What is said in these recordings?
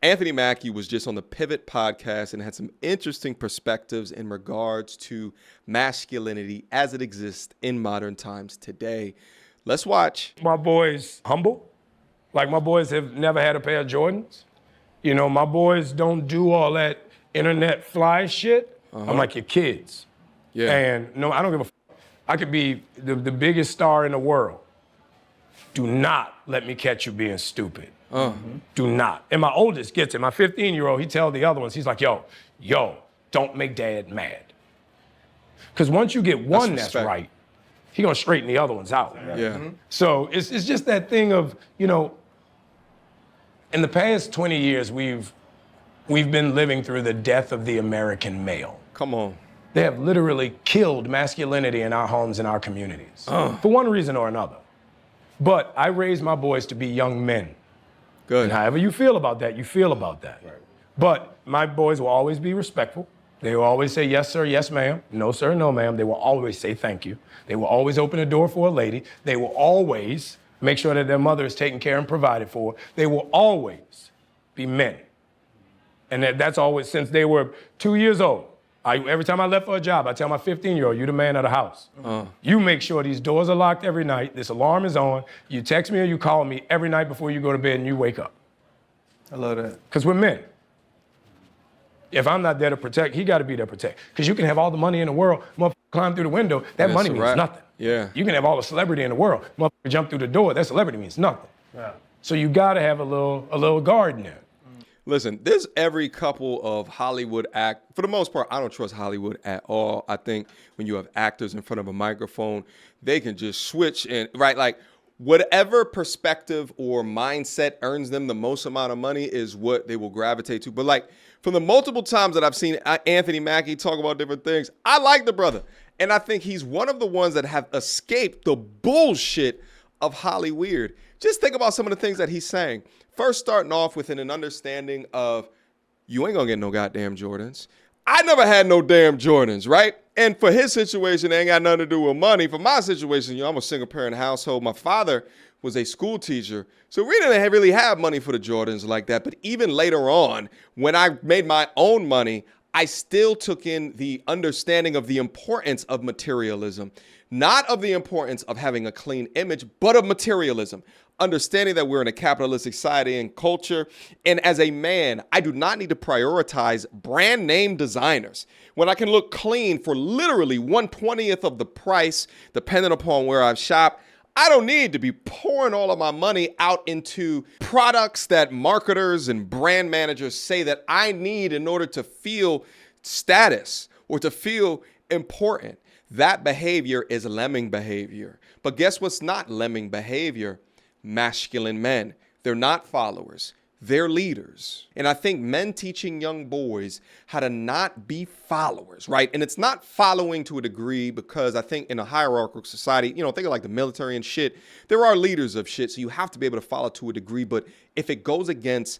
Anthony Mackie was just on the Pivot podcast and had some interesting perspectives in regards to masculinity as it exists in modern times today. Let's watch. My boys humble. Like, my boys have never had a pair of Jordans. You know, my boys don't do all that internet fly shit. I'm like your kids. Yeah. And no, I don't give a f. I could be the biggest star in the world. Do not let me catch you being stupid. Do not. And my oldest gets it. My 15-year-old, he tells the other ones, he's like, yo, don't make dad mad. Because once you get one that's right, he gonna straighten the other ones out. Yeah. So it's just that thing of, you know, in the past 20 years, we've been living through the death of the American male. Come on. They have literally killed masculinity in our homes and our communities for one reason or another. But I raised my boys to be young men. Good. And however you feel about that, you feel about that. Right. But my boys will always be respectful. They will always say, yes, sir, yes, ma'am. No, sir, no, ma'am. They will always say thank you. They will always open a door for a lady. They will always make sure that their mother is taken care and provided for. They will always be men. And that's always since they were 2 years old. Every time I left for a job, I tell my 15-year-old, you're the man of the house. You make sure these doors are locked every night, this alarm is on, you text me or you call me every night before you go to bed and you wake up. I love that. Because we're men. If I'm not there to protect, he got to be there to protect. Because you can have all the money in the world, motherfucker climb through the window, that money means nothing. Yeah. You can have all the celebrity in the world, motherfucker jump through the door, that celebrity means nothing. Yeah. So you got to have a little guard in there. Listen, there's every couple of Hollywood for the most part, I don't trust Hollywood at all. I think when you have actors in front of a microphone, they can just switch and, right, like whatever perspective or mindset earns them the most amount of money is what they will gravitate to. But like from the multiple times that I've seen Anthony Mackie talk about different things, I like the brother. And I think he's one of the ones that have escaped the bullshit of Hollyweird. Just think about some of the things that he's saying. First, starting off with an understanding of you ain't gonna get no goddamn Jordans. I never had no damn Jordans, right? And for his situation, it ain't got nothing to do with money. For my situation, you know, I'm a single parent household. My father was a school teacher, so we didn't really have money for the Jordans like that. But even later on, when I made my own money, I still took in the understanding of the importance of materialism, not of the importance of having a clean image, but of materialism. Understanding that we're in a capitalistic society and culture. And as a man, I do not need to prioritize brand name designers when I can look clean for literally 1/20th of the price, depending upon where I shop. I don't need to be pouring all of my money out into products that marketers and brand managers say that I need in order to feel status or to feel important. That behavior is lemming behavior. But guess what's not lemming behavior? Masculine men. They're not followers. They're leaders. And I think men teaching young boys how to not be followers, right? And it's not following to a degree because I think in a hierarchical society, you know, think of like the military and shit, there are leaders of shit. So you have to be able to follow to a degree. But if it goes against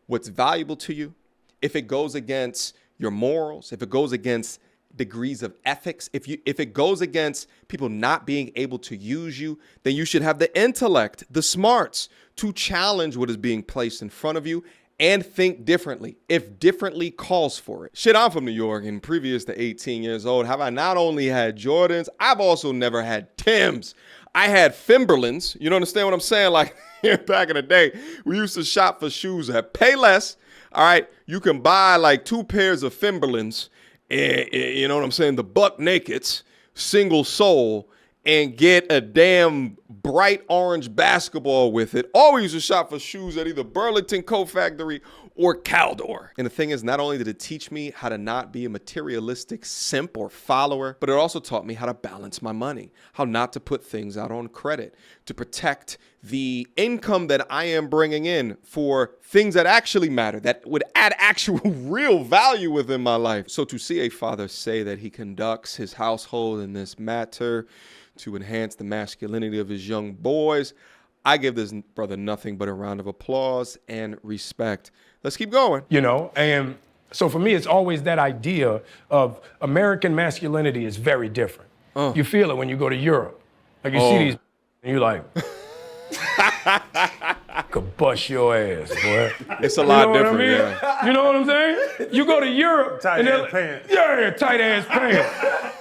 what's valuable to you, if it goes against your morals, if it goes against degrees of ethics, if it goes against people not being able to use you, then you should have the intellect, the smarts to challenge what is being placed in front of you and think differently if differently calls for it. Shit, I'm from New York, and previous to 18 years old, have I not only had Jordans, I've also never had Timbs. I had Timberlands. You don't understand what I'm saying? Like back in the day, we used to shop for shoes at Payless. All right, you can buy like 2 pairs of Timberlands. You know what I'm saying? The buck nakeds, single sole, and get a damn bright orange basketball with it. Always used to shop for shoes at either Burlington Coat Factory or Caldor. And the thing is, not only did it teach me how to not be a materialistic simp or follower, but it also taught me how to balance my money, how not to put things out on credit, to protect the income that I am bringing in for things that actually matter, that would add actual real value within my life. So to see a father say that he conducts his household in this matter to enhance the masculinity of his young boys, I give this brother nothing but a round of applause and respect. Let's keep going. You know, and so for me, it's always that idea of American masculinity is very different. You feel it when you go to Europe. Like you see these and you're like, could bust your ass, boy. It's a lot You know different, what I mean? yeah. You know what I'm saying? You go to Europe. Tight ass pants. Yeah, tight ass pants.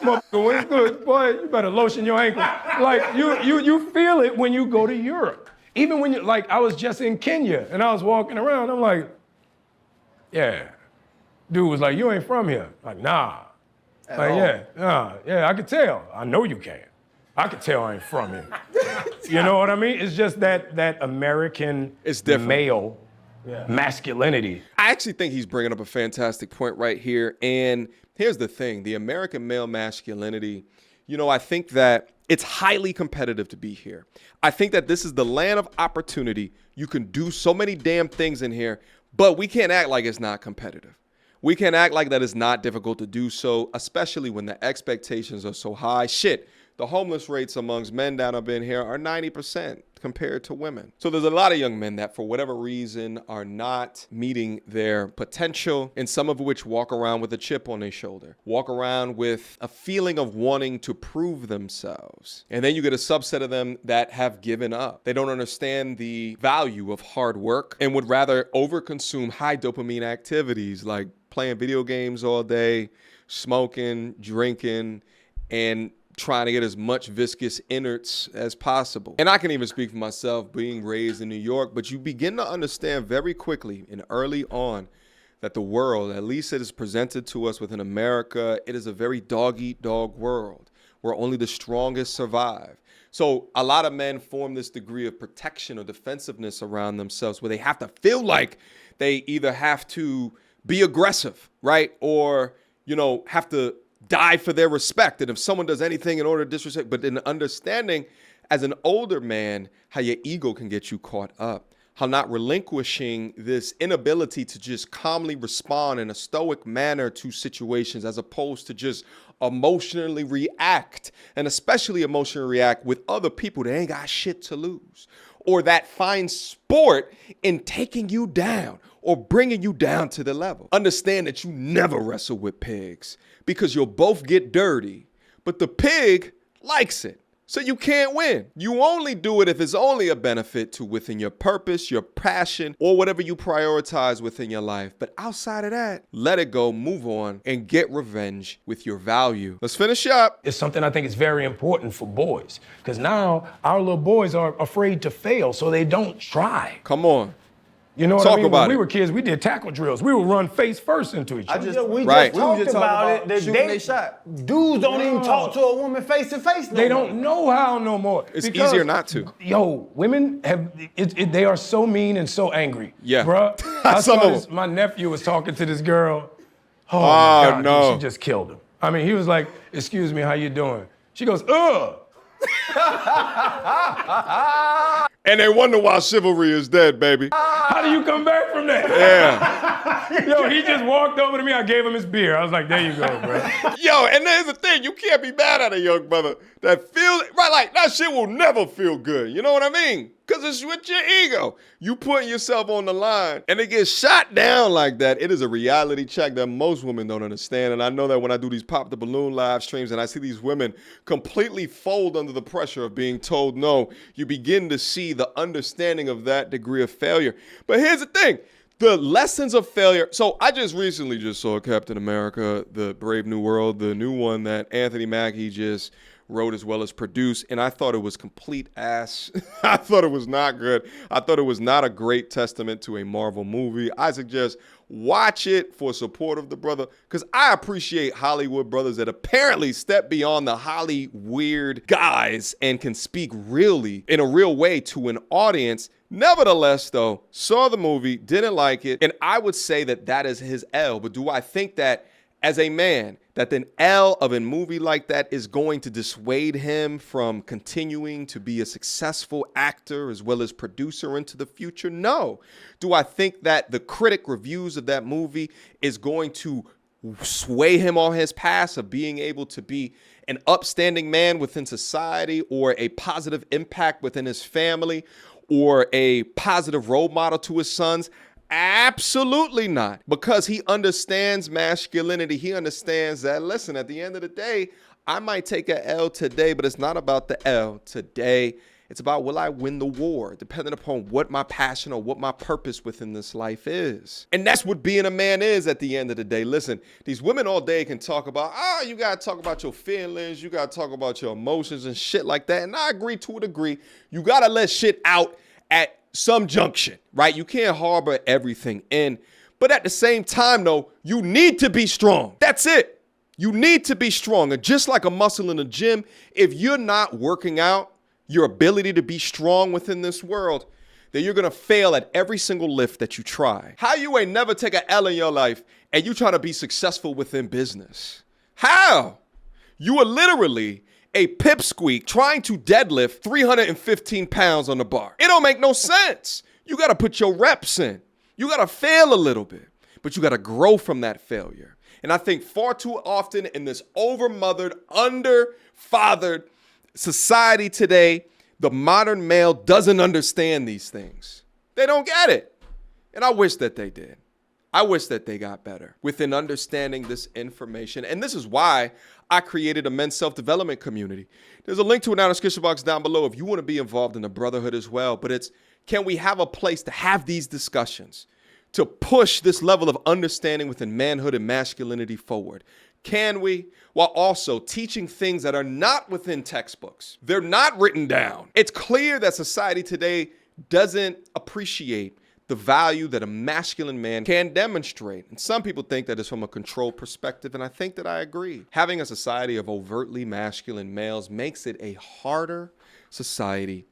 Motherfucker, when it's good, boy, you better lotion your ankle. Like, you feel it when you go to Europe. Even when you, like, I was just in Kenya and I was walking around, I'm like, yeah. Dude was like, you ain't from here. Like, nah. Like, yeah, I could tell. I know you can. I could tell I ain't from here. You know what I mean? It's just that American It's different. male masculinity. I actually think he's bringing up a fantastic point right here. And here's the thing, the American male masculinity, you know, I think that it's highly competitive to be here. I think that this is the land of opportunity. You can do so many damn things in here, but we can't act like it's not competitive. We can't act like that it's not difficult to do so, especially when the expectations are so high. Shit, the homeless rates amongst men down up in here are 90% compared to women. So there's a lot of young men that for whatever reason are not meeting their potential, and some of which walk around with a chip on their shoulder, walk around with a feeling of wanting to prove themselves. And then you get a subset of them that have given up. They don't understand the value of hard work and would rather overconsume high dopamine activities like playing video games all day, smoking, drinking, and trying to get as much viscous innards as possible. And I can even speak for myself being raised in New York, but you begin to understand very quickly and early on that the world, at least it is presented to us within America, it is a very dog-eat-dog world where only the strongest survive. So a lot of men form this degree of protection or defensiveness around themselves where they have to feel like they either have to be aggressive, right? Or, you know, have to die for their respect. And if someone does anything in order to disrespect, but in understanding as an older man, how your ego can get you caught up, how not relinquishing this inability to just calmly respond in a stoic manner to situations as opposed to just emotionally react, and especially emotionally react with other people that ain't got shit to lose, or that find sport in taking you down or bringing you down to the level. Understand that you never wrestle with pigs because you'll both get dirty, but the pig likes it. So you can't win. You only do it if it's only a benefit to within your purpose, your passion, or whatever you prioritize within your life. But outside of that, let it go, move on, and get revenge with your value. Let's finish up. It's something I think is very important for boys because now our little boys are afraid to fail, so they don't try. Come on. You know what Talk I mean? about When we it. were kids, we did tackle drills. We would run face first into each other. We Right. just talked about it. shooting they shot. Dudes don't even talk to a woman face to face. They don't know how no more. It's Because, easier not to. Yo, women have, they are so mean and so angry. Yeah. Bruh, Some of them. my nephew was talking to this girl. Oh, Oh, my God, no. dude, she just killed him. I mean, he was like, excuse me, how you doing? She goes, ugh. And they wonder why chivalry is dead, baby. How do you come back from that? Yeah. Yo, he just walked over to me. I gave him his beer. I was like, there you go, bro. Yo, and there's the thing, you can't be mad at a young brother that feels, right, like that shit will never feel good. You know what I mean? Because it's with your ego. You putting yourself on the line and it gets shot down like that. It is a reality check that most women don't understand. And I know that when I do these Pop the Balloon live streams and I see these women completely fold under the pressure of being told no, you begin to see the understanding of that degree of failure. But here's the thing. The lessons of failure. So I just recently just saw Captain America, The Brave New World, the new one that Anthony Mackie just wrote as well as produced, and I thought it was complete ass. I thought it was not good. I thought it was not a great testament to a Marvel movie. I suggest watch it for support of the brother, because I appreciate Hollywood brothers that apparently step beyond the Holly weird guys and can speak really in a real way to an audience. Nevertheless, though, saw the movie, didn't like it, and I would say that that is his L. But do I think that as a man, that an L of a movie like that is going to dissuade him from continuing to be a successful actor as well as producer into the future? No. Do I think that the critic reviews of that movie is going to sway him on his path of being able to be an upstanding man within society or a positive impact within his family or a positive role model to his sons? Absolutely not, because he understands masculinity. He understands that, listen, at the end of the day, I might take an L today, but it's not about the L. Today It's about, will I win the war, depending upon what my passion or what my purpose within this life is. And that's what being a man is at the end of the day. Listen, these women all day can talk about, you got to talk about your feelings, you got to talk about your emotions and shit like that. And I agree to a degree. You got to let shit out at some junction, right? You can't harbor everything in. But at the same time, though, you need to be strong. That's it. You need to be strong. And just like a muscle in a gym, if you're not working out your ability to be strong within this world, then you're going to fail at every single lift that you try. How you ain't never take an L in your life and you trying to be successful within business? How? You are literally a pipsqueak trying to deadlift 315 pounds on the bar. It don't make no sense. You got to put your reps in. You got to fail a little bit, but you got to grow from that failure. And I think far too often in this overmothered, underfathered society today, the modern male doesn't understand these things. They don't get it. And I wish that they did. I wish that they got better within understanding this information. And this is why I created a men's self-development community. There's a link to it down in the description box down below if you want to be involved in the brotherhood as well. But it's, can we have a place to have these discussions, to push this level of understanding within manhood and masculinity forward? Can we? While also teaching things that are not within textbooks. They're not written down. It's clear that society today doesn't appreciate the value that a masculine man can demonstrate. And some people think that it's from a control perspective, and I think that I agree. Having a society of overtly masculine males makes it a harder society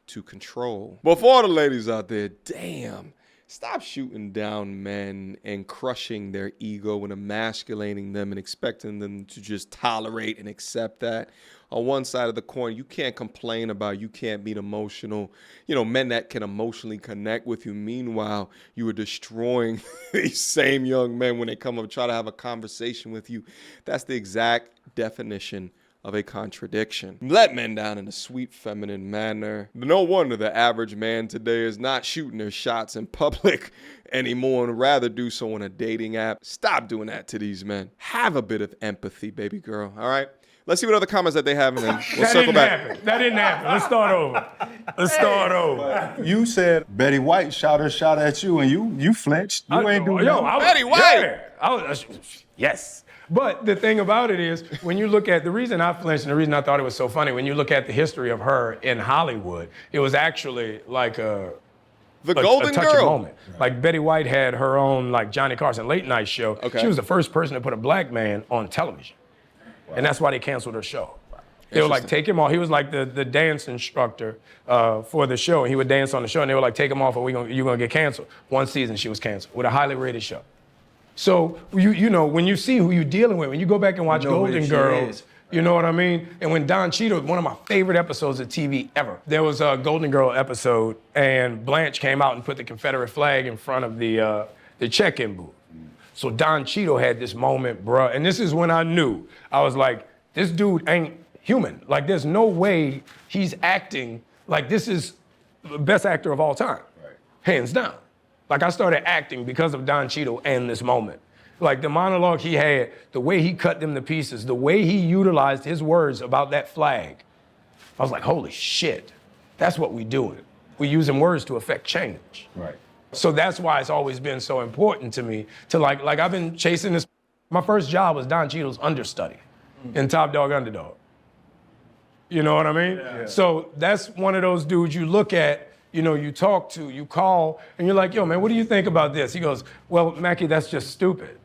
to control. But for all the ladies out there, damn, stop shooting down men and crushing their ego and emasculating them and expecting them to just tolerate and accept that. On one side of the coin, you can't complain about you can't be emotional, men that can emotionally connect with you. Meanwhile, you are destroying these same young men when they come up and try to have a conversation with you. That's the exact definition of a contradiction. Let men down in a sweet feminine manner. No wonder the average man today is not shooting their shots in public anymore and rather do so on a dating app. Stop doing that to these men. Have a bit of empathy, baby girl. All right? Let's see what other comments that they have, and then we'll circle back. That didn't happen. Let's start over. You said Betty White shot her shot at you, and you flinched. You ain't doing that. Betty White. Yeah, yes. But the thing about it is, when you look at the reason I flinched and the reason I thought it was so funny, when you look at the history of her in Hollywood, it was actually like the Golden touching Girl moment. Right. Like Betty White had her own like Johnny Carson late night show. Okay. She was the first person to put a black man on television. Wow. And that's why they canceled her show. They were like, take him off. He was like the dance instructor for the show. And he would dance on the show, and they were like, take him off or you're going to get canceled. One season she was canceled with a highly rated show. So, when you see who you're dealing with, when you go back and watch Golden Girls, you know what I mean? And when Don Cheadle, one of my favorite episodes of TV ever, there was a Golden Girl episode, and Blanche came out and put the Confederate flag in front of the check-in booth. So Don Cheadle had this moment, bruh, and this is when I knew. I was like, this dude ain't human. Like, there's no way he's acting like this is the best actor of all time, right. Hands down. Like, I started acting because of Don Cheadle and this moment. Like, the monologue he had, the way he cut them to pieces, the way he utilized his words about that flag. I was like, holy shit, that's what we doing. We're using words to affect change. Right. So that's why it's always been so important to me to like I've been chasing this. My first job was Don Cheadle's understudy in Top Dog Underdog. You know what I mean? Yeah. So that's one of those dudes you look at, you talk to, you call, and you're like, yo, man, what do you think about this? He goes, well, Mackie, that's just stupid.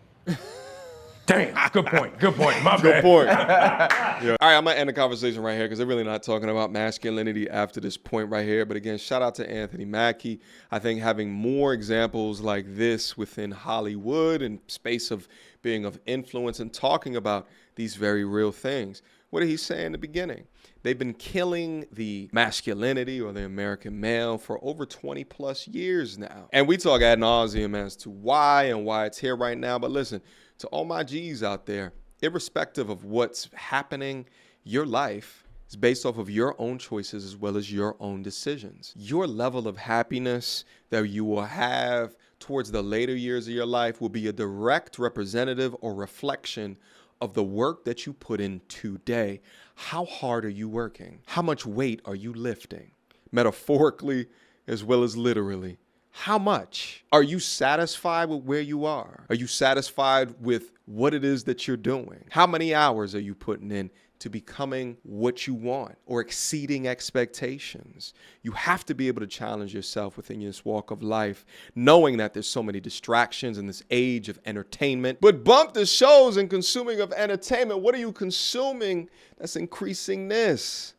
Damn, good point, my bad. Good point. Yeah. All right, I'm going to end the conversation right here because they're really not talking about masculinity after this point right here. But again, shout out to Anthony Mackie. I think having more examples like this within Hollywood and space of being of influence and talking about these very real things. What did he say in the beginning? They've been killing the masculinity or the American male for over 20 plus years now. And we talk ad nauseum as to why and why it's here right now. But listen, to all my G's out there, irrespective of what's happening, your life is based off of your own choices as well as your own decisions. Your level of happiness that you will have towards the later years of your life will be a direct representative or reflection of the work that you put in today. How hard are you working? How much weight are you lifting? metaphorically as well as literally. How much? Are you satisfied with where you are? Are you satisfied with what it is that you're doing? How many hours are you putting in to becoming what you want or exceeding expectations? You have to be able to challenge yourself within this walk of life, knowing that there's so many distractions in this age of entertainment. But bump the shows and consuming of entertainment. What are you consuming that's increasing this?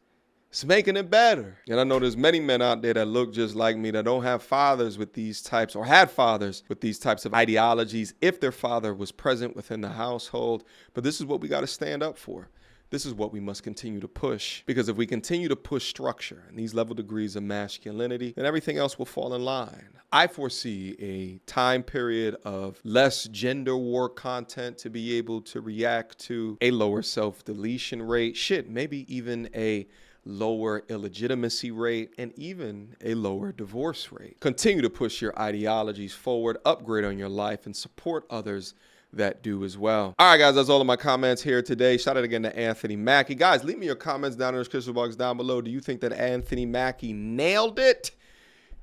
It's making it better. And I know there's many men out there that look just like me that don't have fathers with these types or had fathers with these types of ideologies if their father was present within the household. But this is what we got to stand up for. This is what we must continue to push, because if we continue to push structure and these level degrees of masculinity, then everything else will fall in line. I foresee a time period of less gender war content to be able to react to, a lower self-deletion rate, maybe even a lower illegitimacy rate, and even a lower divorce rate. Continue to push your ideologies forward, upgrade on your life, and support others that do as well. All right, guys, that's all of my comments here today. Shout out again to Anthony Mackie. Guys, leave me your comments down in the description box down below. Do you think that Anthony Mackie nailed it?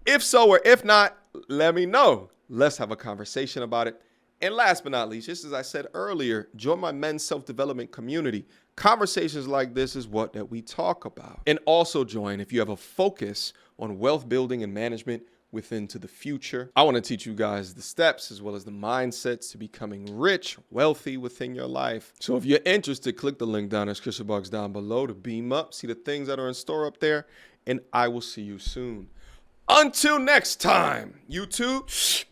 If so, or if not, let me know. Let's have a conversation about it. And last but not least, just as I said earlier, join my men's self-development community. Conversations like this is what that we talk about. And also join if you have a focus on wealth building and management within to the future. I want to teach you guys the steps as well as the mindsets to becoming rich, wealthy within your life. So if you're interested, click the link down in the description box down below to beam up, see the things that are in store up there, and I will see you soon. Until next time, YouTube.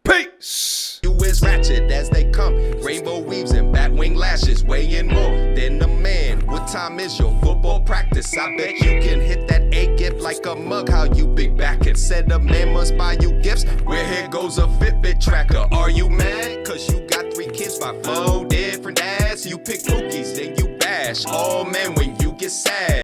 Peace. You is ratchet as they come. Rainbow weaves and batwing lashes, weighing more than a man. What time is your football practice? I bet you can hit that A gift like a mug. How you big back it? Said a man must buy you gifts. Where here goes a Fitbit tracker. Are you mad? Cause you got 3 kids by 4 different dads. You pick cookies, then you bash. All men when you get sad.